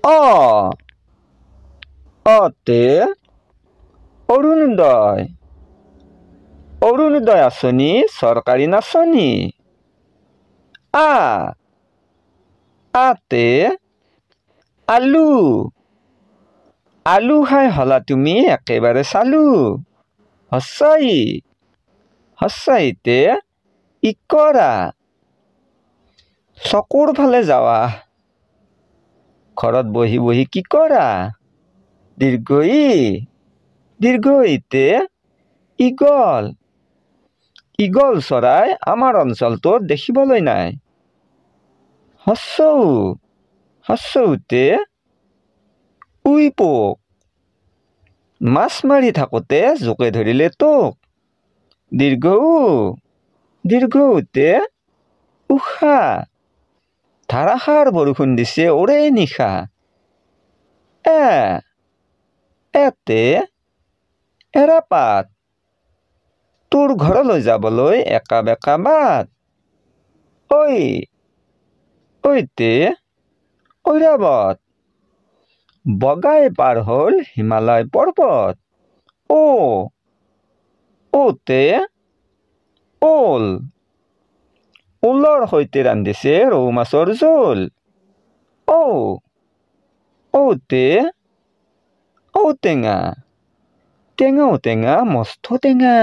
অ অতে অৰুণোদয় অৰুণোদয় আঁচনি চৰকাৰী নাচনি আ আতে আলু আলু খাই হলা তুমি একেবাৰে চালু হস্সাইতে ইকৰা চকুৰ ফালে যাৱা ঘৰত বহি বহি কি কৰা দীৰ্ঘইতে ঈগল চৰাই আমাৰ অঞ্চলটোত দেখিবলৈ নাই হস্যউতে উই পোক মাছ মাৰি থাকোঁতে জোকে ধৰিলে তোক দীৰ্ঘউতে উষা ধাৰাসাৰ বৰষুণ দিছে ওৰে নিশা এতে এৰাপাত তোৰ ঘৰলৈ যাবলৈ একা বেকা বাট ঐতে ঐৰাবত বগাই পাৰ হ'ল হিমালয় পৰ্বত ওতে ওলৰ সৈতে ৰান্ধিছে ৰৌ মাছৰ জোল ঔতে ঔটেঙা টেঙা মস্ত টেঙা